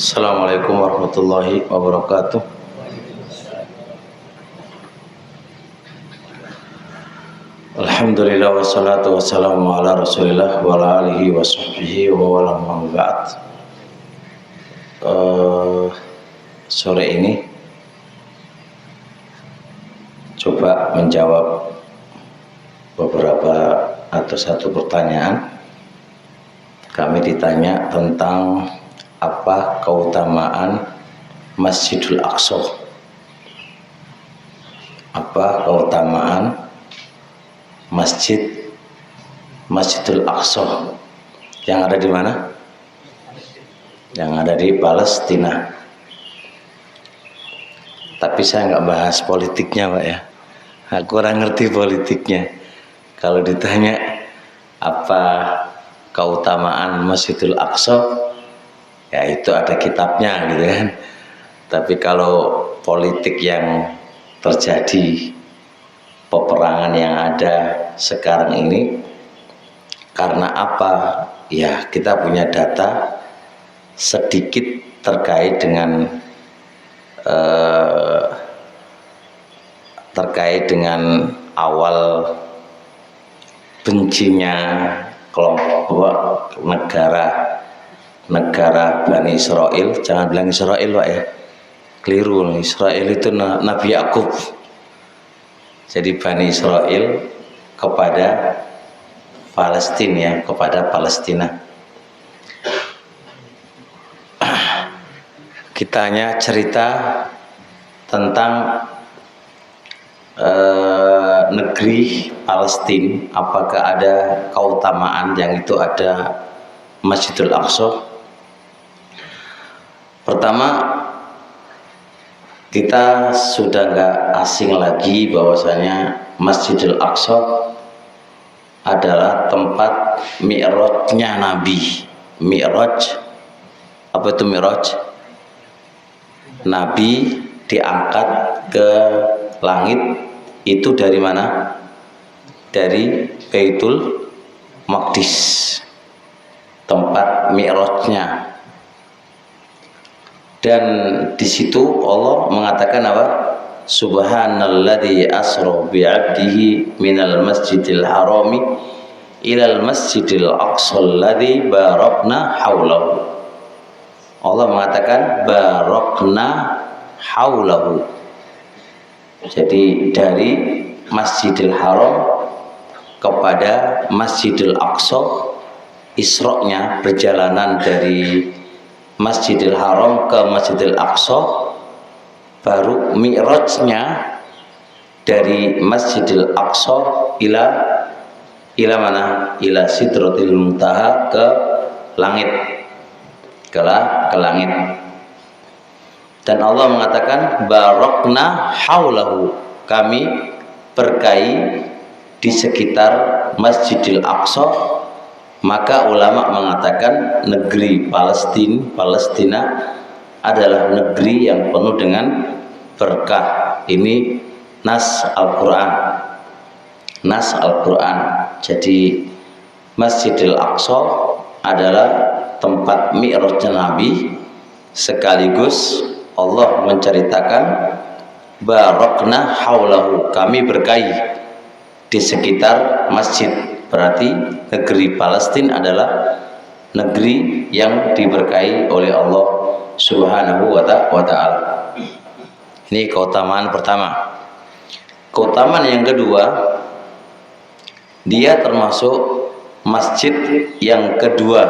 Assalamualaikum warahmatullahi wabarakatuh. Alhamdulillah wassalatu wassalamu ala rasulillah wa ala alihi wa sahbihi wa wala ba'd. Sore ini coba menjawab beberapa atau satu pertanyaan. Kami ditanya tentang apa keutamaan Masjidil Aqsa. Apa keutamaan Masjidil Aqsa yang ada di mana? Yang ada di Palestina. Tapi saya nggak bahas politiknya, Pak ya. Aku kurang ngerti politiknya. Kalau ditanya apa keutamaan Masjidil Aqsa, ya itu ada kitabnya gitu kan. Tapi kalau politik yang terjadi, peperangan yang ada sekarang ini, karena apa? Ya kita punya data sedikit terkait dengan awal bencinya kelompok negara Bani Israel. Jangan bilang Israel, Pak ya, keliru. Israel itu Nabi Yakub. Jadi Bani Israel kepada Palestina, ya, kepada Palestina. Kita hanya cerita tentang negeri Palestina, apakah ada keutamaan yang itu ada Masjidil Aqsa. Pertama, kita sudah nggak asing lagi bahwasanya Masjidil Aqsa adalah tempat mi'rajnya Nabi. Mi'raj, apa itu mi'raj? Nabi diangkat ke langit itu dari mana? Dari Baitul Maqdis, tempat mi'rajnya. Dan di situ Allah mengatakan apa? Subhanalladzi asra bi'abdihi minal masjidil harami ilal masjidil aqsa alladzi barakna haulahu. Allah mengatakan barakna haulahu. Jadi dari Masjidil Haram kepada Masjidil Aqsa, Isra-nya, perjalanan dari Masjidil Haram ke Masjidil Aqsa, baru mi'rajnya dari Masjidil Aqsa ila mana? Ila Sidratil Muntaha, ke langit, ke langit. Dan Allah mengatakan barakna haulahu, kami berkahi di sekitar Masjidil Aqsa. Maka ulama mengatakan negeri Palestina adalah negeri yang penuh dengan berkah. Ini nas Al-Quran. Nas Al-Quran. Jadi Masjidil Aqsa adalah tempat mi'rajnya Nabi, sekaligus Allah menceritakan barakna haulahu, kami berkahi di sekitar masjid. Berarti negeri Palestina adalah negeri yang diberkahi oleh Allah Subhanahu wa ta'ala. Ini keutamaan pertama. Keutamaan yang kedua, dia termasuk masjid yang kedua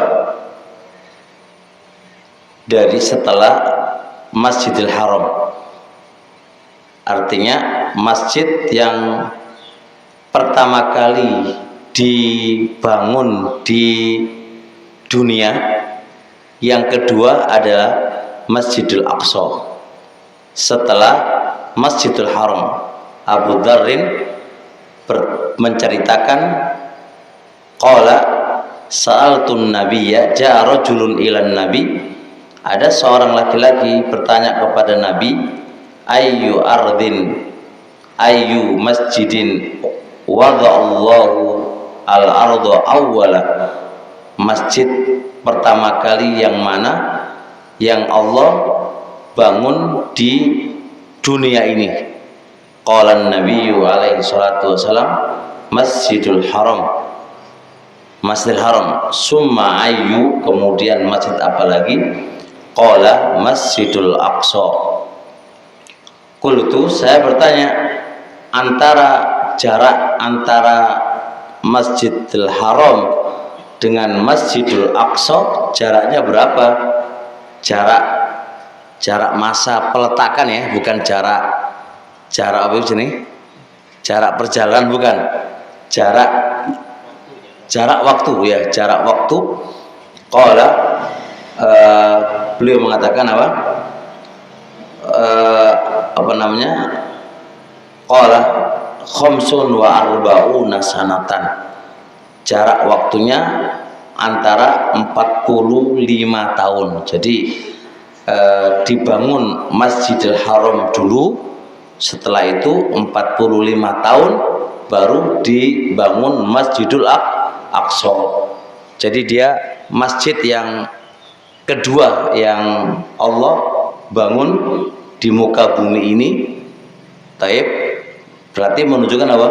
dari setelah Masjidil Haram. Artinya masjid yang pertama kali dibangun di dunia, yang kedua adalah Masjidil Aqsa setelah Masjidil Haram. Abu Dzarrin menceritakan, qala sa'altun nabiyya, ja'a rajulun ilan nabi, ada seorang laki-laki bertanya kepada Nabi, ayyu masjidin wada'allahu al-ardu awwala, masjid pertama kali yang mana yang Allah bangun di dunia ini. Qala Nabi alaihi salatu wasalam Masjidul Haram, Masjidil Haram, summa ayyu, kemudian masjid apa lagi? Qala Masjidul Aqsa. Qultu, saya bertanya, antara jarak antara Masjidil Haram dengan Masjidul Aqsa jaraknya berapa? Jarak masa peletakan ya, bukan jarak apa sini? Jarak perjalanan bukan. Jarak waktu ya, jarak waktu. Qala, beliau mengatakan apa? Apa namanya? Qala khamsun wa arba'una sanatan. Jarak waktunya antara 45 tahun. Jadi dibangun Masjidil Haram dulu, setelah itu 45 tahun baru dibangun Masjidul Aqsa. Jadi dia masjid yang kedua yang Allah bangun di muka bumi ini. Taib, berarti menunjukkan apa?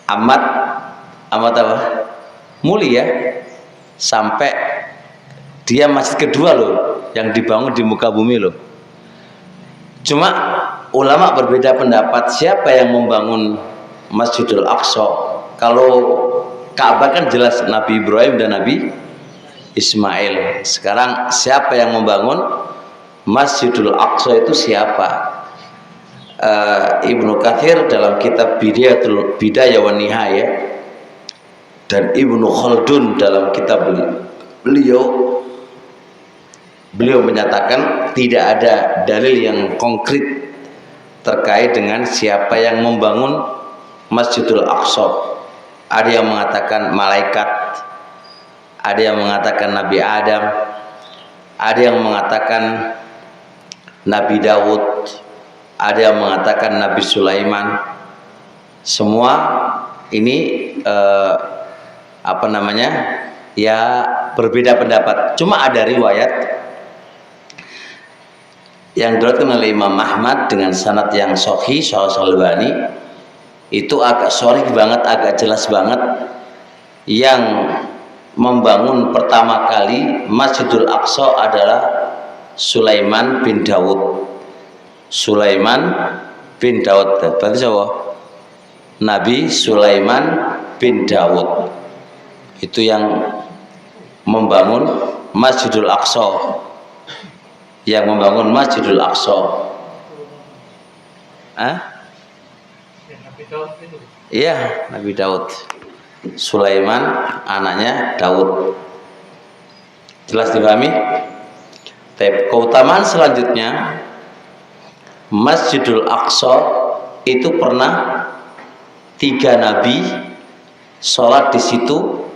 Amat apa? Mulia, sampai dia masjid kedua loh yang dibangun di muka bumi loh. Cuma ulama berbeda pendapat siapa yang membangun Masjidul Aqsa. Kalau Ka'bah kan jelas Nabi Ibrahim dan Nabi Ismail. Sekarang siapa yang membangun Masjidul Aqsa itu siapa? Ibnu Katsir dalam kitab Bidayah wa Nihayah dan Ibnu Khaldun dalam kitab beliau menyatakan tidak ada dalil yang konkret terkait dengan siapa yang membangun Masjidul Aqsa. Ada yang mengatakan malaikat, ada yang mengatakan Nabi Adam, ada yang mengatakan Nabi Daud, ada yang mengatakan Nabi Sulaiman. Semua ini apa namanya? Ya berbeda pendapat. Cuma ada riwayat yang diriwayatkan oleh Imam Ahmad dengan sanad yang sahih, Al-Albani, itu agak sahih banget, agak jelas banget, yang membangun pertama kali Masjidul Aqsa adalah Sulaiman bin Daud. Sulaiman bin Daud, berarti siapa? Nabi Sulaiman bin Daud itu yang membangun Masjidul Aqsa, yang membangun Masjidul Aqsa. Iya, Nabi Daud. Sulaiman anaknya Daud. Jelas dipahami? Keutamaan selanjutnya, Masjidul Aqsa itu pernah 3 nabi sholat di situ,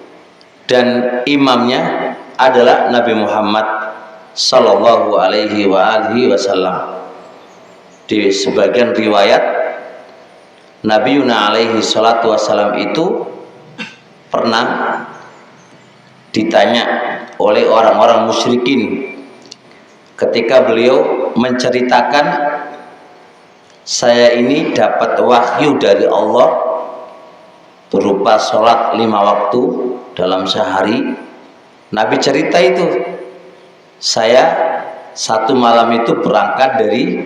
dan imamnya adalah Nabi Muhammad sallallahu alaihi wasallam. Di sebagian riwayat, Nabi Yuna alaihi salatu wasallam itu pernah ditanya oleh orang-orang musyrikin ketika beliau menceritakan, saya ini dapat wahyu dari Allah berupa sholat 5 waktu dalam sehari. Nabi cerita itu, saya satu malam itu berangkat dari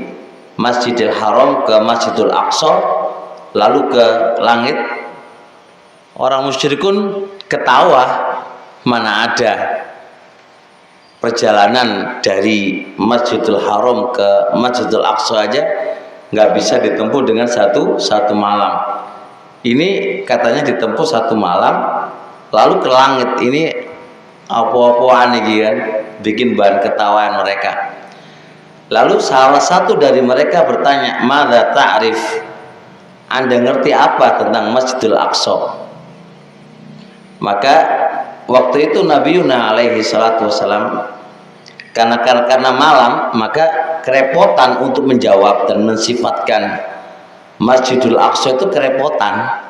Masjidil Haram ke Masjidul Aqsa, lalu ke langit. Orang musyrikun ketawa, mana ada perjalanan dari Masjidil Haram ke Masjidil Aqsa aja nggak bisa ditempuh dengan satu malam. Ini katanya ditempuh 1 malam, lalu ke langit. Ini apa-apaan nih kan, bikin bahan ketawaan mereka. Lalu salah satu dari mereka bertanya, "Madza ta'rif?" Anda ngerti apa tentang Masjidil Aqsa? Maka waktu itu Nabi Yuna alaihi salatu wasalam, karena malam, maka kerepotan untuk menjawab dan mensifatkan Masjidul Aqsa itu kerepotan.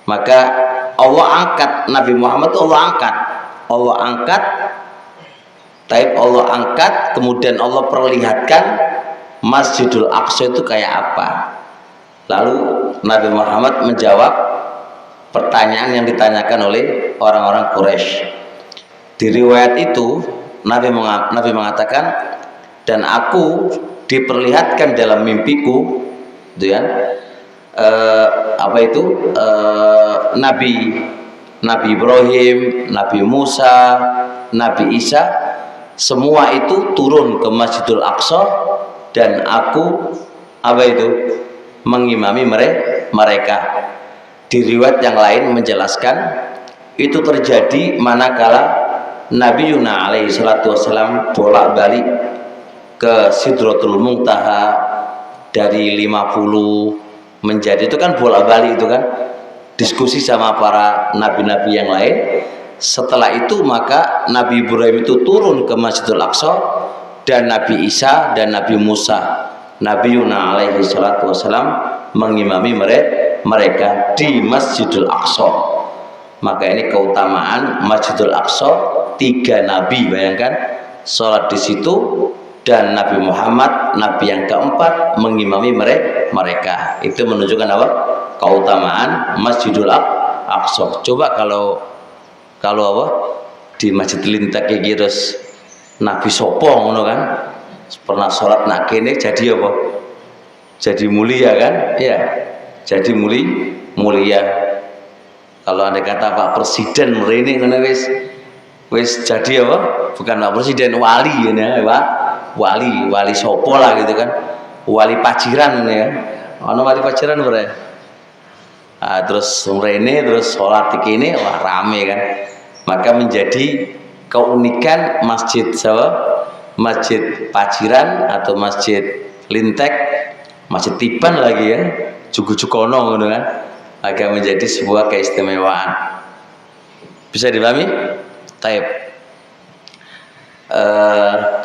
Maka Allah angkat Nabi Muhammad itu Allah angkat Taib Allah angkat, kemudian Allah perlihatkan Masjidul Aqsa itu kayak apa. Lalu Nabi Muhammad menjawab pertanyaan yang ditanyakan oleh orang-orang Quraisy. Di riwayat itu Nabi mengatakan, dan aku diperlihatkan dalam mimpiku, gitu ya, Nabi Ibrahim, Nabi Musa, Nabi Isa, semua itu turun ke Masjidul Aqsa dan aku mengimami mereka. Di riwayat yang lain menjelaskan itu terjadi manakala Nabi Yuna alaihi salatu wassalam bolak-balik ke Sidratul Muntaha dari 50 menjadi, itu kan bolak-balik, itu kan diskusi sama para nabi-nabi yang lain. Setelah itu maka Nabi Ibrahim itu turun ke Masjidul Aqsa dan Nabi Isa dan Nabi Musa, Nabi Yuna alaihi salatu wassalam mengimami mereka di Masjidul Aqsa. Maka ini keutamaan Masjidul Aqsa, 3 nabi, bayangkan sholat di situ, dan Nabi Muhammad nabi yang keempat mengimami mereka. Itu menunjukkan apa? Keutamaan Masjidul Aqsa. Coba kalau apa di Masjid Lintek iki terus Nabi sopo ngono kan, pernah sholat nak kene jadi apa? Jadi mulia kan? Ya, jadi mulia. Kalau anda kata Pak Presiden merene ngono wis jadi apa? Bukan Pak Presiden, wali ya, Pak. Wali sopo lah gitu kan. Wali Paciran ya. Ono wali Paciran ora? Terus merene terus sholat iki wah rame kan. Maka menjadi keunikan Masjid Masjid Paciran atau Masjid Lintek, Masjid Tiban lagi ya, Jugu-Jukono gitu kan, agar menjadi sebuah keistimewaan. Bisa dipahami? Taib.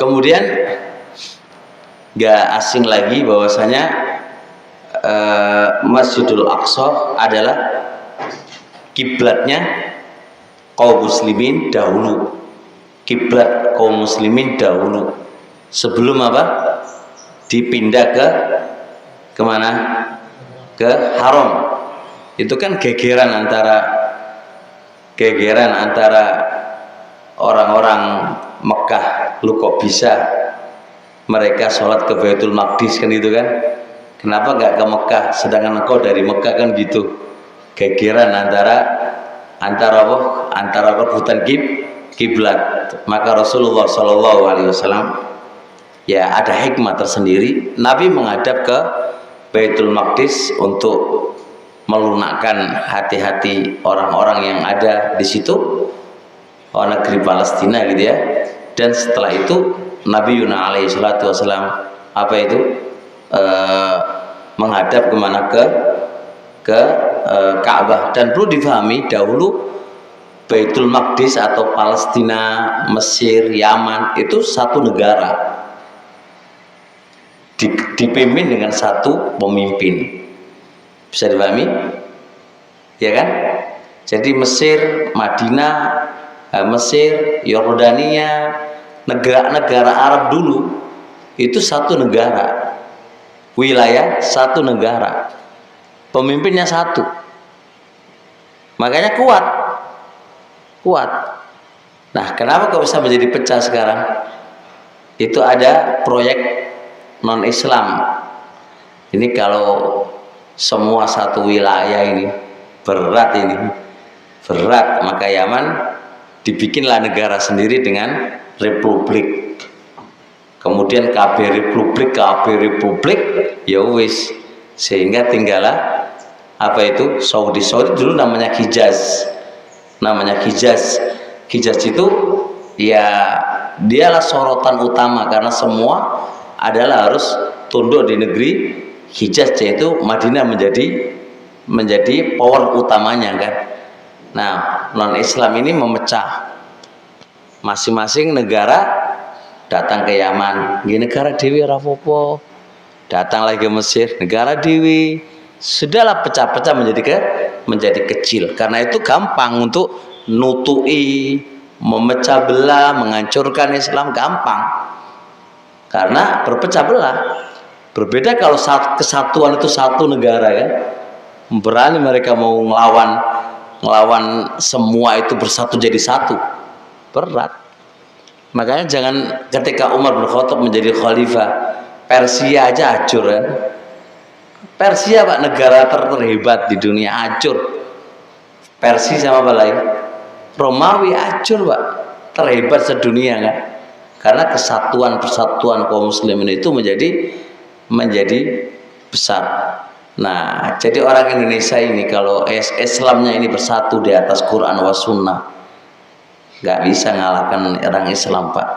Kemudian gak asing lagi bahwasanya Masjidul Aqsa adalah kiblatnya kaum muslimin dahulu. Kiblat kaum muslimin dahulu sebelum apa? Dipindah ke kemana? Ke Haram. Itu kan gegeran antara orang-orang Mekah. Lu kok bisa mereka sholat ke Baitul Maqdis kan, itu kan? Kenapa nggak ke Mekah? Sedangkan engkau dari Mekah kan gitu. Gegeran antara rebutan kiblat. Maka Rasulullah SAW ya ada hikmah tersendiri. Nabi menghadap ke Baitul Maqdis untuk melunakkan hati-hati orang-orang yang ada di situ, negeri Palestina gitu ya. Dan setelah itu Nabi Yuna alaihi salatu wassalam menghadap kemana? Ke Ka'bah. Dan perlu difahami dahulu Baitul Maqdis atau Palestina, Mesir, Yaman itu satu negara, dipimpin dengan satu pemimpin. Bisa dipahami? Ya kan? Jadi Mesir, Madinah, Mesir, Yordania, negara-negara Arab dulu itu satu negara, wilayah satu negara, pemimpinnya satu. Makanya kuat. Nah, kenapa kok bisa menjadi pecah sekarang? Itu ada proyek non-Islam. Ini kalau semua satu wilayah ini berat, maka Yaman dibikinlah negara sendiri dengan republik. Kemudian KB republik, ya wis, sehingga tinggallah Saudi dulu namanya Hijaz. Hijaz itu ya dialah sorotan utama karena semua adalah harus tunduk di negeri Hijaz, yaitu Madinah menjadi power utamanya kan. Nah, non-Islam ini memecah. Masing-masing negara datang ke Yaman, di negara dewi rapopo. Datang lagi ke Mesir, negara dewi. Sudahlah pecah-pecah menjadi kecil. Karena itu gampang untuk nutui, memecah belah, menghancurkan Islam gampang. Karena berpecah belah. Berbeda kalau kesatuan itu satu negara ya. Berani mereka mau ngelawan semua itu bersatu jadi satu. Berat. Makanya jangan ketika Umar bin Khattab menjadi khalifah, Persia aja hancur kan. Persia Pak, negara terhebat di dunia hancur. Persia sama apa lain? Romawi hancur Pak, terhebat sedunia kan. Karena kesatuan persatuan kaum muslimin itu menjadi besar. Nah, jadi orang Indonesia ini kalau Islamnya ini bersatu di atas Quran wa Sunnah, nggak bisa ngalahkan orang Islam Pak.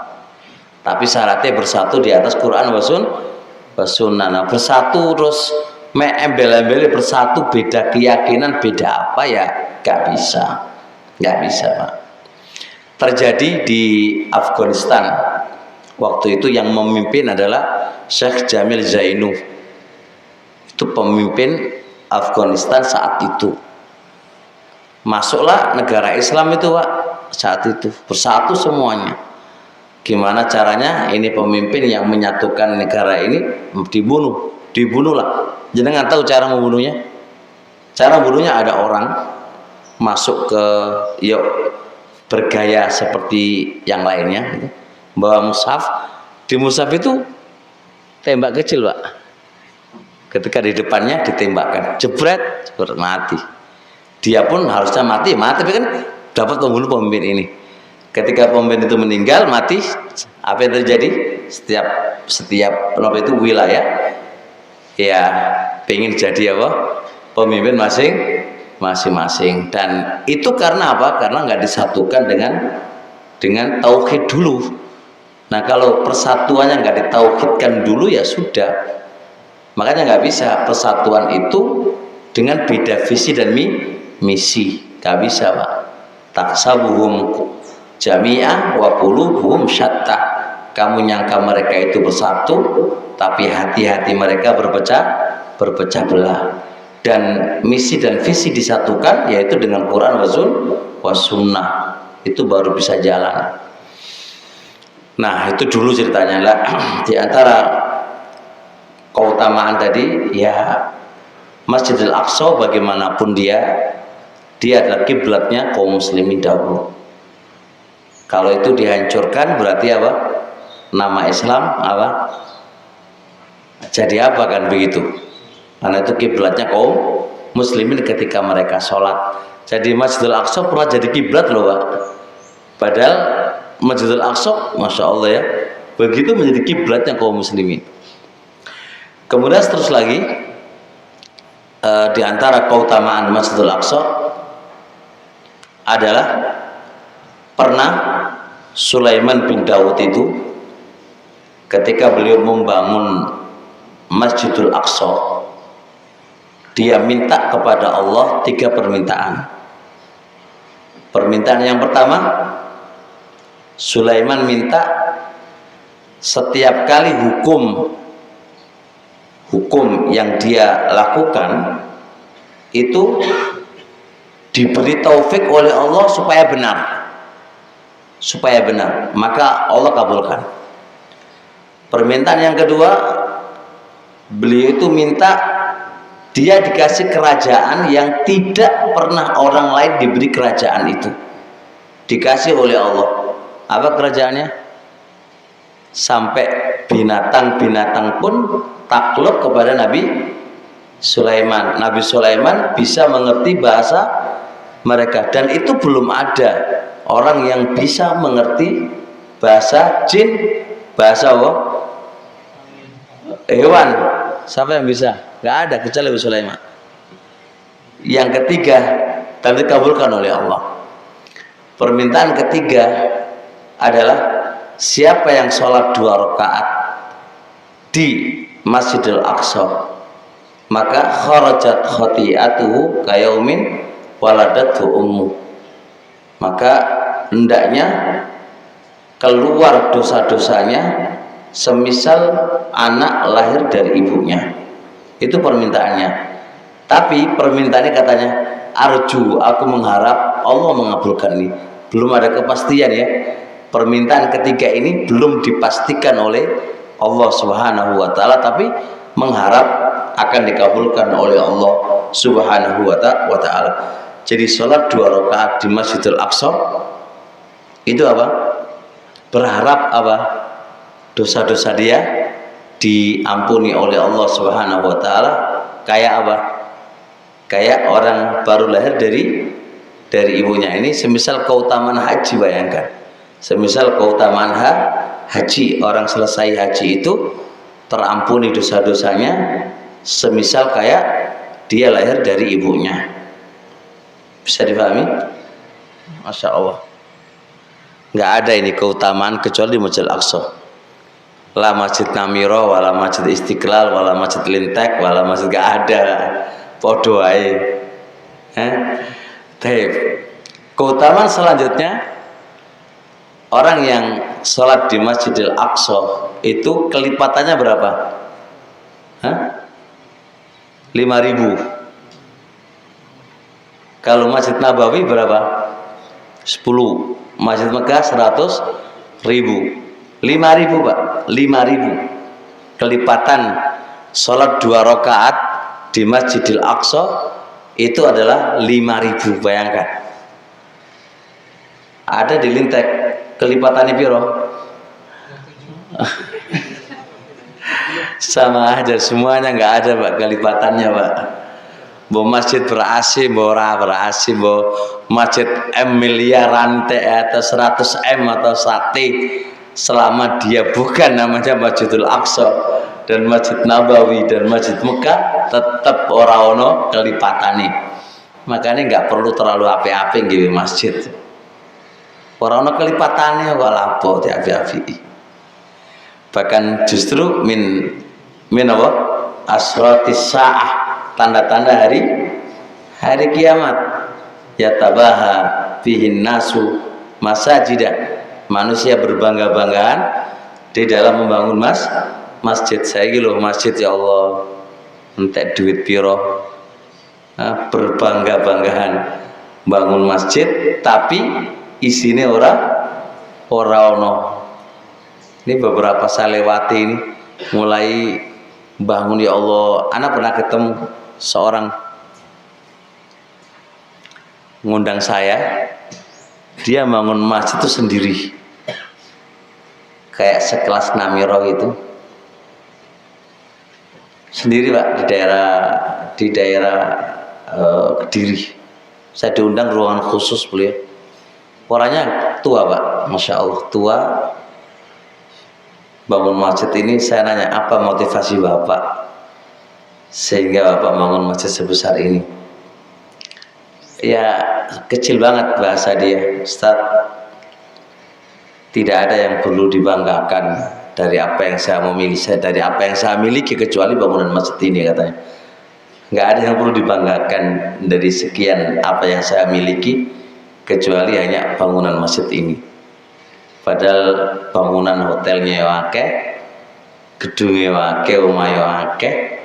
Tapi syaratnya bersatu di atas Quran wa Sunnah. Nah, bersatu terus embel-embel bersatu beda keyakinan, beda apa ya, nggak bisa Pak. Terjadi di Afghanistan waktu itu yang memimpin adalah Syekh Jamil Zainu. Itu pemimpin Afghanistan saat itu. Masuklah negara Islam itu Pak saat itu, bersatu semuanya. Gimana caranya? Ini pemimpin yang menyatukan negara ini dibunuhlah. Jangan tahu cara membunuhnya. Cara membunuhnya ada orang masuk ke bergaya seperti yang lainnya gitu. Bawa mushaf, di mushaf itu tembak kecil Pak. Ketika di depannya ditembakkan, jebret mati. Dia pun harusnya mati tapi kan dapat membunuh pemimpin ini. Ketika pemimpin itu meninggal mati, apa yang terjadi? Setiap itu wilayah ya pengen jadi apa? Pemimpin masing-masing. Dan itu karena apa? Karena nggak disatukan dengan tauhid dulu. Nah, kalau persatuannya nggak ditauhidkan dulu ya sudah. Makanya nggak bisa persatuan itu dengan beda visi dan misi. Nggak bisa Pak. Taksabuhum jami'ah wa qulubuhum syattah. Kamu nyangka mereka itu bersatu, tapi hati-hati mereka berpecah belah. Dan misi dan visi disatukan yaitu dengan Quran wa Sunnah. Itu baru bisa jalan. Nah, itu dulu ceritanya lah. Di antara keutamaan tadi ya Masjidil Aqsa bagaimanapun dia adalah kiblatnya kaum muslimin dahulu. Kalau itu dihancurkan berarti apa? Nama Islam apa? Jadi apa kan begitu? Karena itu kiblatnya kaum muslimin ketika mereka sholat. Jadi Masjidil Aqsa pernah jadi kiblat loh Pak. Padahal Masjidil Aqsa, masya Allah ya, begitu menjadi kiblatnya kaum muslimin. Kemudian terus lagi di antara keutamaan Masjidil Aqsa adalah pernah Sulaiman bin Daud itu ketika beliau membangun Masjidil Aqsa, dia minta kepada Allah 3 permintaan. Permintaan yang pertama, Sulaiman minta setiap kali hukum yang dia lakukan itu diberi taufik oleh Allah supaya benar, maka Allah kabulkan. Permintaan yang kedua, beliau itu minta dia dikasih kerajaan yang tidak pernah orang lain diberi kerajaan itu, dikasih oleh Allah. Apa kerajaannya? Sampai binatang-binatang pun takluk kepada Nabi Sulaiman. Nabi Sulaiman bisa mengerti bahasa mereka, dan itu belum ada orang yang bisa mengerti bahasa jin, bahasa hewan. Siapa yang bisa? Gak ada kecuali Nabi Sulaiman. Yang ketiga, dan dikabulkan oleh Allah. Permintaan ketiga adalah siapa yang sholat 2 rakaat di Masjidil Aqsa, maka kharajat khati'atuhu kayaumin waladathu ummu, maka hendaknya keluar dosa-dosanya semisal anak lahir dari ibunya. Itu permintaannya. Tapi permintaannya katanya, arju, aku mengharap Allah mengabulkan ini. belum ada kepastian ya. Permintaan ketiga ini belum dipastikan oleh Allah Subhanahu wa taala, tapi mengharap akan dikabulkan oleh Allah Subhanahu wa taala. Jadi sholat 2 rakaat di Masjidil Aqsa itu apa? Berharap apa? Dosa-dosa dia diampuni oleh Allah Subhanahu wa taala. Kayak apa? Kayak orang baru lahir dari ibunya. Ini semisal keutamaan haji, bayangkan. Semisal keutamaan haji, orang selesai haji itu terampuni dosa-dosanya semisal kayak dia lahir dari ibunya. Bisa dipahami? Masya Allah. Nggak ada ini keutamaan kecuali di Masjidil Aqsa. La Masjid Namiro, wala Masjid Istiqlal, wala Masjid Lintek, wala Masjid, nggak ada. Podo ae. Keutamaan selanjutnya, orang yang sholat di Masjidil Aqsa itu kelipatannya berapa? 5.000. Kalau Masjid Nabawi berapa? 10. Masjid Mekah 100.000. 5.000 Pak, 5.000 kelipatan sholat 2 rakaat di Masjidil Aqsa itu adalah 5.000. Bayangkan. Ada di Lintek kelipatannya piro? Sama aja, semuanya nggak ada Pak kelipatannya Pak. Bo masjid ber-AC, bo ora ber-AC, bo masjid M miliaran atau 100 M atau sate, selama dia bukan namanya Masjidil Aqsa dan Masjid Nabawi dan Masjid Mekah, tetap ora ono kelipatane. Makanya nggak perlu terlalu api-api nggih masjid. Ora ono kelipatane kok lapo diapi-api. Bahkan justru min apa? Asratis saah, tanda-tanda hari kiamat. Ya tabaha fihin nasu masajidah. Manusia berbangga-banggaan di dalam membangun masjid. Saya gitu masjid, ya Allah, entek duit piro. Berbangga-banggaan bangun masjid tapi isinya ora ono. Ini beberapa saya lewati ini, mulai bangun, ya Allah. Anak pernah ketemu seorang ngundang saya, dia bangun masjid itu sendiri, kayak sekelas Namiro itu sendiri Pak, di daerah Kediri. Saya diundang ruangan khusus beliau. Orangnya tua Pak, Masya Allah, tua. Bangun masjid ini, saya nanya apa motivasi Bapak sehingga Bapak bangun masjid sebesar ini. Ya kecil banget bahasa dia, Ustaz. Tidak ada yang perlu dibanggakan dari apa yang saya memiliki, dari apa yang saya miliki kecuali bangunan masjid ini, katanya. Nggak ada yang perlu dibanggakan dari sekian apa yang saya miliki kecuali hanya bangunan masjid ini. Padahal bangunan hotelnya wakeh, gedungnya wakeh, rumahnya wakeh,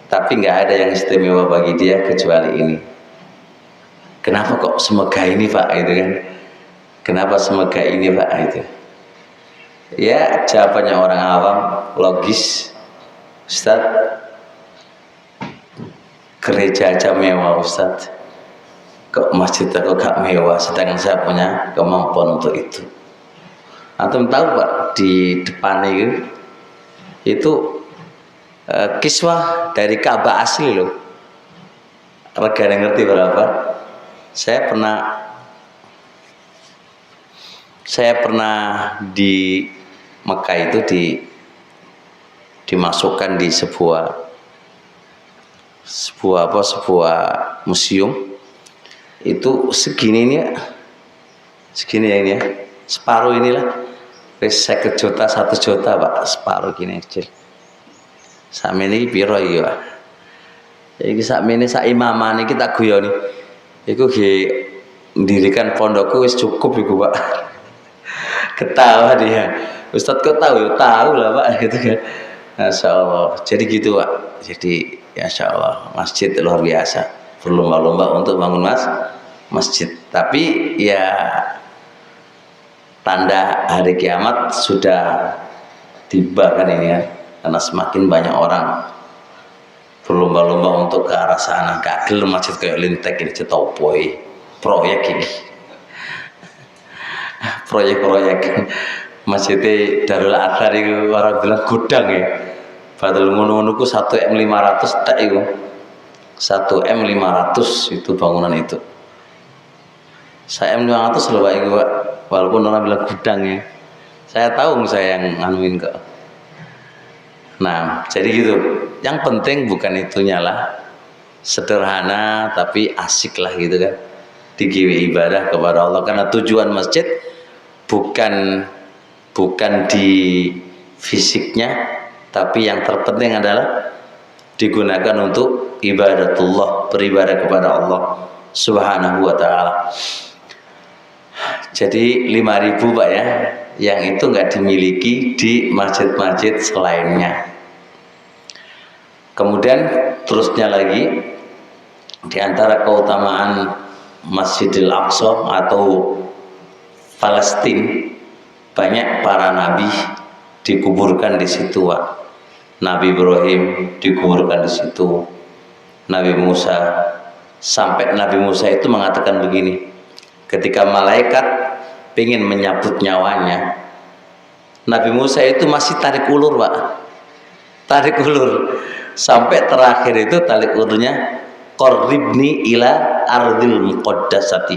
tapi nggak ada yang istimewa bagi dia kecuali ini. Kenapa kok semegah ini Pak? Itu kan? Kenapa semegah ini Pak? Itu. Ya jawabannya orang awam, logis. Ustaz, gereja aja mewah Ustaz, kok masjid kok gak mewah, sedangkan saya punya kemampuan untuk itu. Antum tahu Pak, di depan itu kiswah dari Ka'bah asli loh. Regane ngerti berapa? Saya pernah di Mekah itu dimasukkan di sebuah museum. Itu segini ya ini ya, separuh inilah. 50 juta, 1 juta Pak, separuh gini kecil. Sakmene iki piro iki Pak? Iki sakmene sak imaman iki tak guyoni. Iku nggih mendirikan pondokku wis cukup iku Pak. Ketawa dia. Ustadz kok tahu? Ya tahu lah Pak, gitu kan. Masya Allah. Jadi gitu Pak. Jadi Masya Allah, masjid luar biasa. Berlomba-lomba untuk bangun masjid. Tapi ya tanda hari kiamat sudah tiba kan ini kan, karena semakin banyak orang berlomba-lomba untuk ke arah sana. Kagel masjid kayak lintek ini cetopoi proyek ini, proyek-proyek masjid Darul Athar itu orang bilang gudang ya. Padahal ngono-ngono ku 1M500 tak itu, 1M500 itu bangunan itu. 1M500 loh Pak itu Pak, walaupun orang bilang gudang ya. Saya tahu saya yang nganuin kok. Nah jadi gitu. Yang penting bukan itunya lah, sederhana tapi asik lah gitu kan. Digiwi ibadah kepada Allah, karena tujuan masjid bukan di fisiknya, tapi yang terpenting adalah digunakan untuk ibadatullah, beribadah kepada Allah Subhanahu wa ta'ala. Jadi 5.000 Pak ya, yang itu nggak dimiliki di masjid-masjid selainnya. Kemudian terusnya lagi, di antara keutamaan Masjidil Aqsa atau Palestina, banyak para nabi dikuburkan di situ Pak. Nabi Ibrahim dikuburkan di situ, Nabi Musa, sampai Nabi Musa itu mengatakan begini, ketika malaikat ingin menyabut nyawanya, Nabi Musa itu masih tarik ulur Pak, tarik ulur, sampai terakhir itu tarik ulurnya, qarribni ila ardil muqaddasati,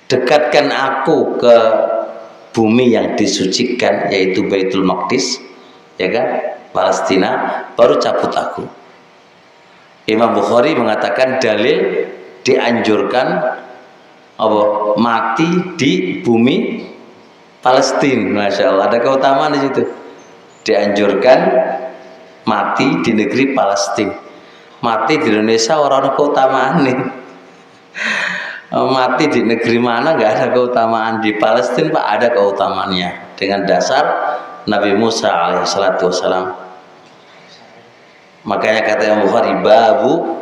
dekatkan aku ke bumi yang disucikan, yaitu Baitul Maqdis ya kan, Palestina, baru cabut aku. Imam Bukhari mengatakan dalil dianjurkan apa, mati di bumi Palestina. Masya Allah, ada keutamaan di situ, dianjurkan mati di negeri Palestina. Mati di Indonesia orang ada keutamaan nih. Mati di negeri mana nggak ada keutamaan, di Palestina Pak ada keutamaannya, dengan dasar Nabi Musa alaihissalatu wassalam. Makanya kata Imam Bukhari, babu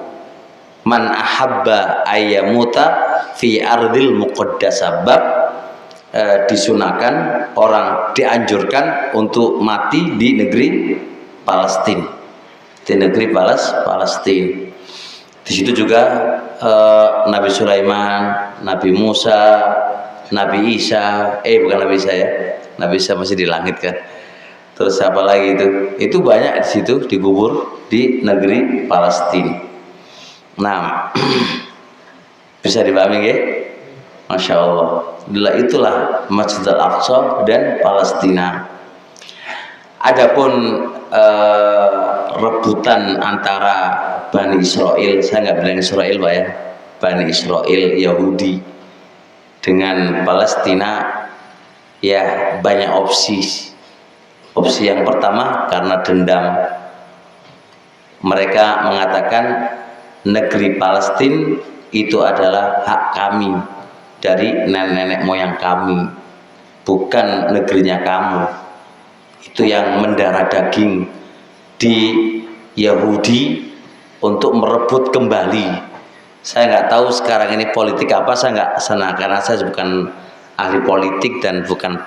man ahabba ayyamuta fi ardil muqaddasah, bab disunahkan, orang dianjurkan untuk mati di negeri Palestina, di negeri Palestina. Di situ juga Nabi Sulaiman, Nabi Musa, Nabi Isa, bukan Nabi Isa ya, Nabi Isa masih di langit kan. Terus siapa lagi itu banyak di situ dikubur di negeri Palestina. Nah, bisa dipahami ya? Masya Allah. Itulah Masjid Al-Aqsa dan Palestina. Adapun rebutan antara Bani Israel, saya nggak bilang Israel Pak ya, Bani Israel Yahudi dengan Palestina, ya banyak opsi. Opsi yang pertama karena dendam, mereka mengatakan negeri Palestina itu adalah hak kami dari nenek-nenek moyang kami, bukan negerinya kamu. Itu yang mendarah daging di Yahudi untuk merebut kembali. Saya nggak tahu sekarang ini politik apa, saya nggak sana, karena saya bukan ahli politik dan bukan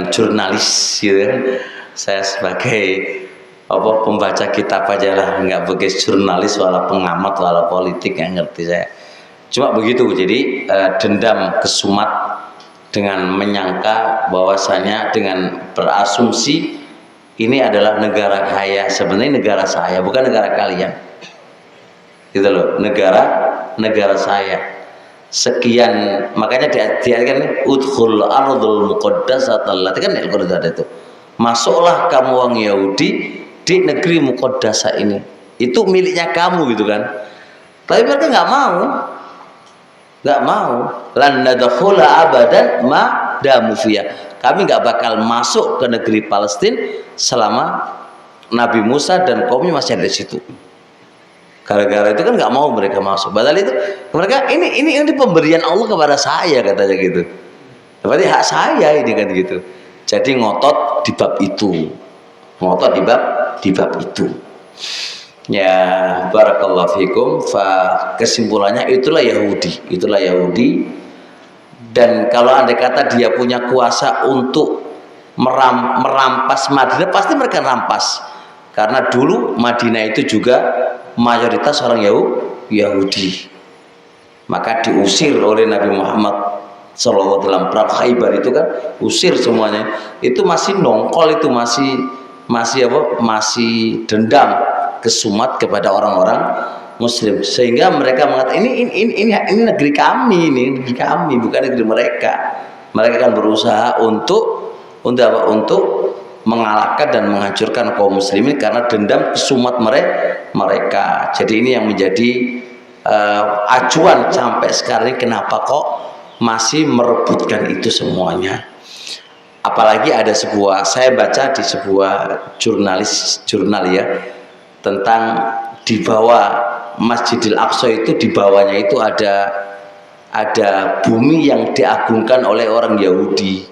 jurnalis gitu kan. Saya sebagai pembaca kitab aja lah, nggak begitu jurnalis wala pengamat wala politik, nggak ngerti saya. Cuma begitu. Jadi dendam kesumat dengan menyangka bahwasanya, dengan berasumsi ini adalah negara kaya, sebenarnya negara saya, bukan negara kalian. Gitu loh, negara saya. Sekian, makanya diartikan udkhul ardul muqaddasah allati, kan Al-Qur'an itu. Masuklah kamu orang Yahudi di negeri muqaddasah ini. Itu miliknya kamu gitu kan. Tapi mereka nggak mau. Lan nadkhula abadan ma damu fiyah. Kami nggak bakal masuk ke negeri Palestina selama Nabi Musa dan kaumnya masih ada di situ. Gara-gara itu kan nggak mau mereka masuk. Padahal itu mereka ini pemberian Allah kepada saya, katanya gitu. Berarti hak saya ini kan gitu. Jadi ngotot di bab itu, ngotot di bab itu. Ya, barakallahu fikum. Kesimpulannya itulah Yahudi Dan kalau andai kata dia punya kuasa untuk merampas Madinah, pasti mereka rampas. Karena dulu Madinah itu juga mayoritas orang Yahudi. Maka diusir oleh Nabi Muhammad SAW dalam perang Khaybar itu kan, usir semuanya. Itu masih nongkol, itu masih dendam kesumat kepada orang-orang Muslim, sehingga mereka mengatakan ini negeri kami, ini negeri kami, bukan negeri mereka. Mereka akan berusaha untuk mengalahkan dan menghancurkan kaum muslimin karena dendam kesumat mereka. Jadi ini yang menjadi acuan sampai sekarang ini, kenapa kok masih merebutkan itu semuanya. Apalagi ada saya baca di sebuah jurnal ya, tentang di bawah Masjidil Aqsa itu, di bawahnya itu ada bumi yang diagungkan oleh orang Yahudi,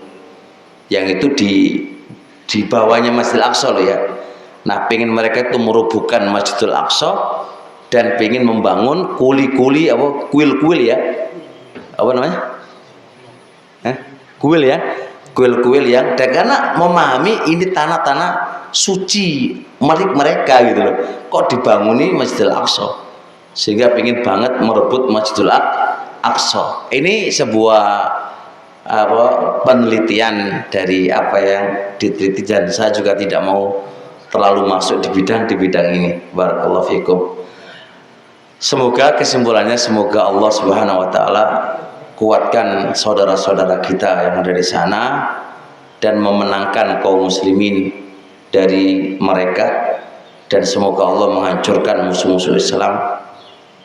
yang itu di bawahnya Masjidil Aqsa loh ya. Nah, pengen mereka itu merubuhkan Masjidil Aqsa dan pengen membangun kuil-kuil ya, apa namanya? Kuil ya, kuil-kuil yang, dan karena memahami ini tanah-tanah suci milik mereka gitu loh, kok dibanguni Masjidil Aqsa, sehingga pengen banget merebut Masjidil Aqsa. Ini sebuah penelitian dari apa yang diteliti, dan saya juga tidak mau terlalu masuk di bidang ini. Barakallahu fikum. Semoga kesimpulannya, semoga Allah Subhanahu wa taala kuatkan saudara-saudara kita yang ada di sana dan memenangkan kaum muslimin dari mereka, dan semoga Allah menghancurkan musuh-musuh Islam,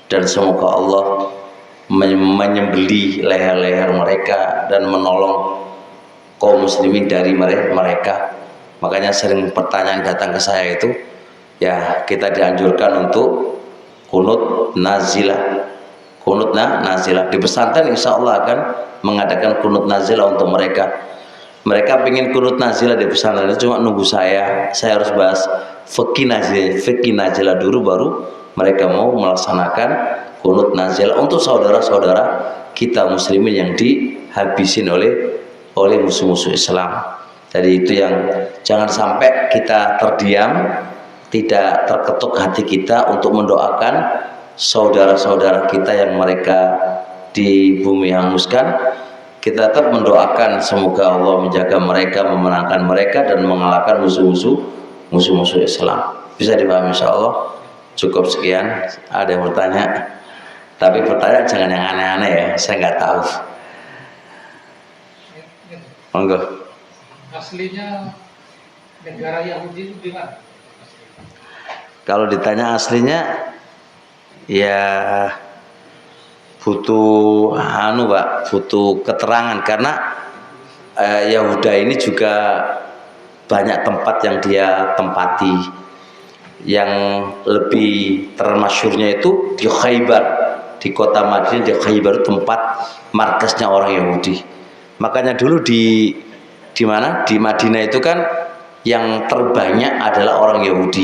dan semoga Allah menyembelih leher-leher mereka dan menolong kaum muslimin dari mereka. Makanya sering pertanyaan datang ke saya itu, ya kita dianjurkan untuk kunut nazilah. Kunut nazilah di pesantren insya Allah akan mengadakan kunut nazilah untuk mereka. Mereka ingin kunut nazilah di pesantren, cuma nunggu saya harus bahas fikih nazilah dulu, baru mereka mau melaksanakan kunut nazilah untuk saudara-saudara kita muslimin yang dihabisin oleh musuh-musuh Islam. Jadi itu yang jangan sampai kita terdiam, tidak terketuk hati kita untuk mendoakan saudara-saudara kita yang mereka di bumi hanguskan. Kita tetap mendoakan semoga Allah menjaga mereka, memenangkan mereka, dan mengalahkan musuh-musuh Islam. Bisa dipahami insyaallah. Cukup sekian. Ada yang bertanya? Tapi pertanyaan jangan yang aneh-aneh ya, saya nggak tahu. Monggo. Aslinya negara Yahudi itu di mana? Kalau ditanya aslinya, ya butuh butuh keterangan, karena Yahuda ini juga banyak tempat yang dia tempati. Yang lebih termasyurnya itu di Khaybar, di kota Madinah, di Khaybar tempat markasnya orang Yahudi. Makanya dulu di mana? Di Madinah itu kan yang terbanyak adalah orang Yahudi,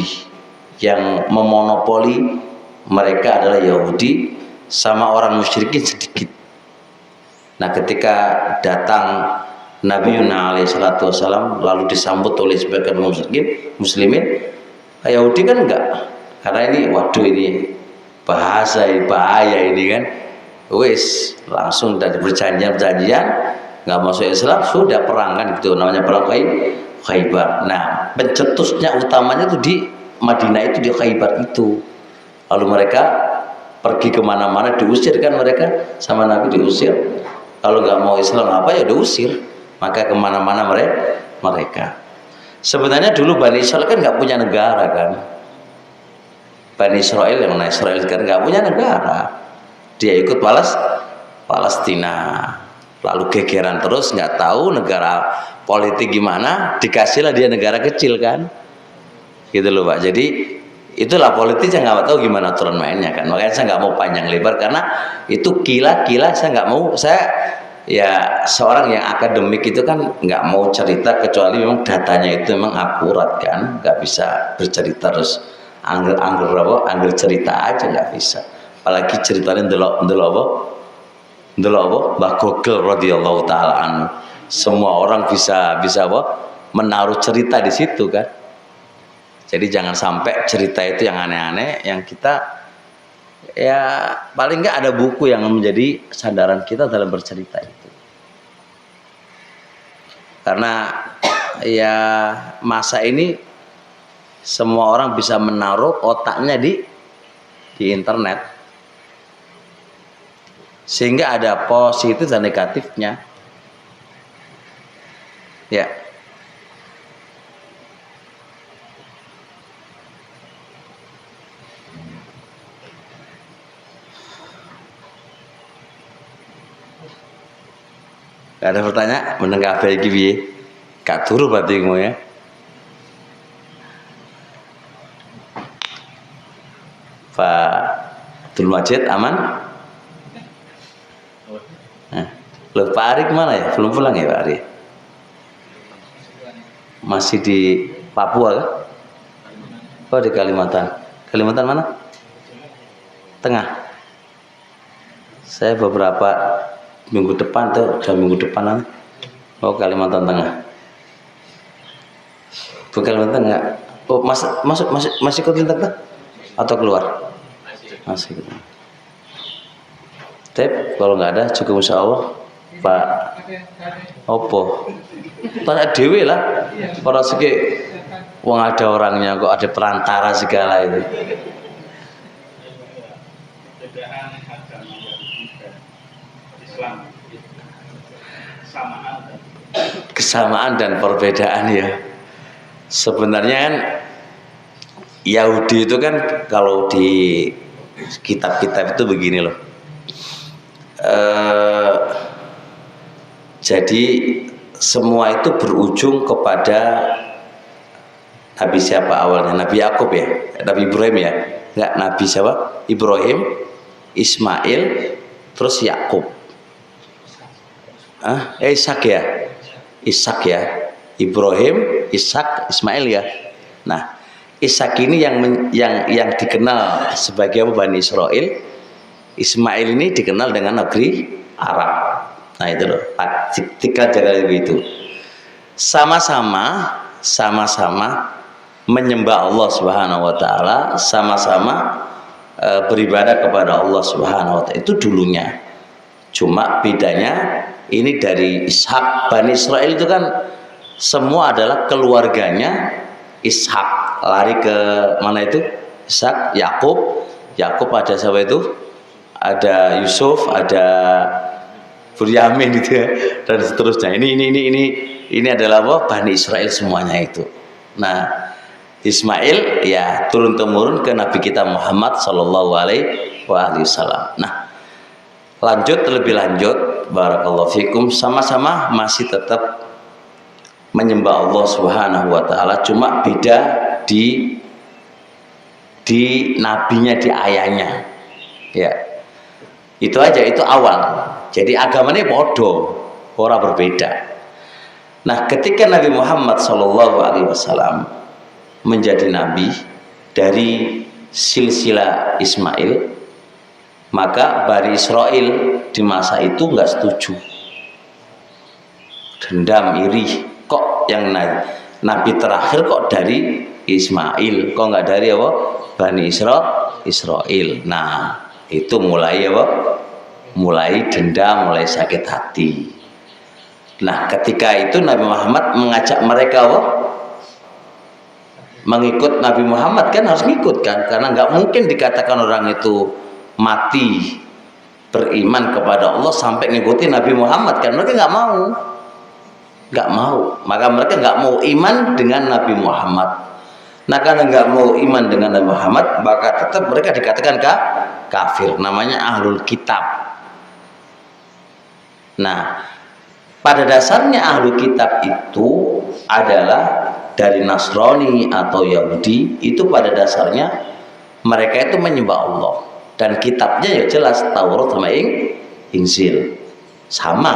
yang memonopoli mereka adalah Yahudi, sama orang musyrikin sedikit. Nah, ketika datang Nabi Yunus alaihissalatu wassalam lalu disambut oleh sebagian muslimin, Yahudi kan enggak, karena ini waduh, ini bahaya ini kan, wis langsung dari perjanjian nggak masuk Islam, sudah perang kan, gitu namanya perang Khaybar. Nah, pencetusnya utamanya itu di Madinah, itu di Khaybar itu. Lalu mereka pergi kemana-mana, diusir kan mereka sama Nabi, diusir. Kalau nggak mau Islam apa ya diusir, maka kemana-mana mereka. Sebenarnya dulu Bani Israel kan nggak punya negara kan. Bani Israel, yang mana Israel kan nggak punya negara. Dia ikut Palestina, lalu gegeran terus, nggak tahu negara politik gimana, dikasihlah dia negara kecil kan, gitu loh Pak. Jadi itulah politik, saya nggak tahu gimana aturan mainnya kan. Makanya saya nggak mau panjang lebar, karena itu kila saya nggak mau. Saya ya seorang yang akademik itu kan nggak mau cerita kecuali memang datanya itu memang akurat kan, nggak bisa bercerita terus angger cerita aja, nggak bisa. Apalagi ceritanya ndelok Ndelok apa? Mbah Gogel radhiyallahu taala anhu. Semua orang bisa apa? Menaruh cerita di situ kan. Jadi jangan sampai cerita itu yang aneh-aneh, yang kita ya paling nggak ada buku yang menjadi sandaran kita dalam bercerita itu. Karena ya masa ini semua orang bisa menaruh otaknya di internet, sehingga ada positif dan negatifnya. Ya. Gak ada pertanyaan, menengah kabeh iki piye? Gak turu berarti ngono ya. Pak Abdul Majid aman? Nah, loh, Pak Ari kemana ya? Belum pulang ya Pak Ari? Masih di Papua kan? Oh di Kalimantan. Kalimantan mana? Tengah. Saya beberapa minggu depan tuh, udah minggu depan. Oh Kalimantan Tengah. Bukan Kalimantan enggak? Oh masih ikut Kalimantan atau keluar? Masih ikut. Tapi kalau nggak ada cukup insya Allah Pak Opo. Tanya dewe lah. Para segi wong ada orangnya kok, ada perantara segala itu. Kesamaan dan perbedaan ya. Sebenarnya kan Yahudi itu kan kalau di kitab-kitab itu begini loh. Jadi semua itu berujung kepada Nabi siapa awalnya? Nabi Yakub ya? Nabi Ibrahim ya? Enggak, Nabi siapa? Ibrahim, Ismail, terus Yakub. Ishak ya? Ishak ya? Ibrahim, Ishak, Ismail ya? Nah, Ishak ini yang dikenal sebagai Bani Israel. Ismail ini dikenal dengan negeri Arab. Nah itu loh, tiga jaga itu. Sama-sama menyembah Allah Subhanahu wa taala, sama-sama beribadah kepada Allah Subhanahu wa taala. Itu dulunya. Cuma bedanya ini dari Ishak. Bani Israel itu kan semua adalah keluarganya Ishak. Lari ke mana itu? Ishak, Yakub. Yakub ada siapa itu? Ada Yusuf, ada Bunyamin gitu ya, dan seterusnya. Ini adalah apa? Bani Israel semuanya itu. Nah, Ismail ya turun temurun ke Nabi kita Muhammad Sallallahu Alaihi Wasallam. Nah, lebih lanjut, barakallahu fikum, sama-sama masih tetap menyembah Allah Subhanahu Wa Taala, cuma beda di nabinya, di ayahnya, ya. Itu aja, itu awal. Jadi agamanya bodoh, orang berbeda. Nah, ketika Nabi Muhammad SAW menjadi nabi dari silsilah Ismail, maka Bani Israel di masa itu nggak setuju, dendam, iri. Kok yang nabi terakhir kok dari Ismail, kok nggak dari apa? Bani Israel. Nah, itu mulai apa? Mulai dendam, mulai sakit hati. Nah, ketika itu Nabi Muhammad mengajak mereka apa? Mengikut Nabi Muhammad, kan harus ngikut kan, karena nggak mungkin dikatakan orang itu mati beriman kepada Allah sampai ngikuti Nabi Muhammad, kan mereka nggak mau. Maka mereka nggak mau iman dengan Nabi Muhammad. Nah, karena nggak mau iman dengan Nabi Muhammad, maka tetap mereka dikatakan kafir, namanya ahlul kitab. Nah, pada dasarnya ahlul kitab itu adalah dari Nasrani atau Yahudi. Itu pada dasarnya mereka itu menyembah Allah, dan kitabnya ya jelas Taurat sama Injil sama.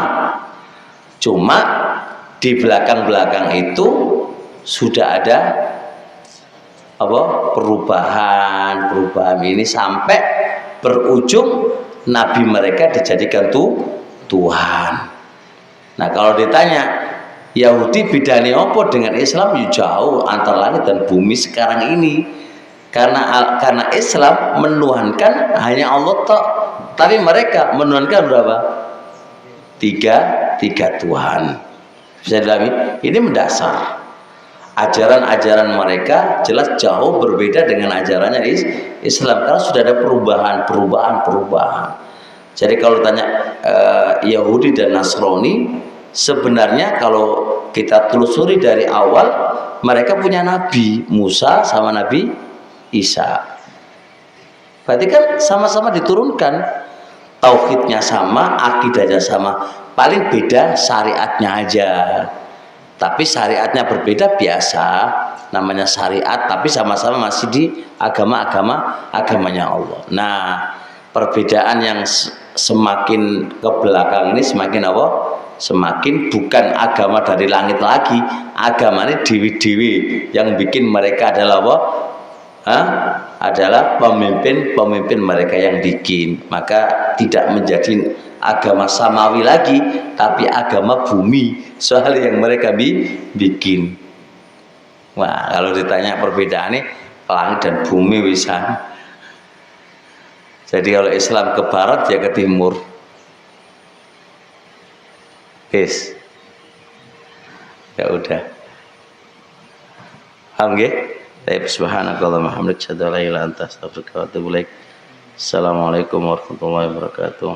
Cuma di belakang itu sudah ada apa? perubahan ini sampai berujung nabi mereka dijadikan Tuhan. Nah kalau ditanya Yahudi bedanya apa dengan Islam, ya jauh antara langit dan bumi sekarang ini. Karena Islam menuhankan hanya Allah tok, tapi mereka menuhankan berapa? Tiga Tuhan. Bisa dipahami? Ini mendasar. Ajaran-ajaran mereka jelas jauh berbeda dengan ajarannya Islam, karena sudah ada perubahan. Jadi kalau tanya Yahudi dan Nasrani, sebenarnya kalau kita telusuri dari awal, mereka punya Nabi Musa sama Nabi Isa. Berarti kan sama-sama diturunkan, tauhidnya sama, akidahnya sama, paling beda syariatnya aja. Tapi syariatnya berbeda, biasa namanya syariat, tapi sama-sama masih di agamanya Allah. Nah, perbedaan yang semakin ke belakang ini semakin apa? Semakin bukan agama dari langit lagi, agamanya dewi-dewi yang bikin mereka adalah apa? Adalah pemimpin mereka yang bikin. Maka tidak menjadi agama samawi lagi, tapi agama bumi, soal yang mereka bikin. Wah, kalau ditanya perbedaannya langit dan bumi bisa. Jadi kalau Islam ke barat ya ke timur. Guys, ya udah. Paham nggih? Subhanakallahumma hamdaka asyhadu an la ilaha illa anta astaghfiruka wa atubu ilaik. Assalamualaikum warahmatullahi wabarakatuh.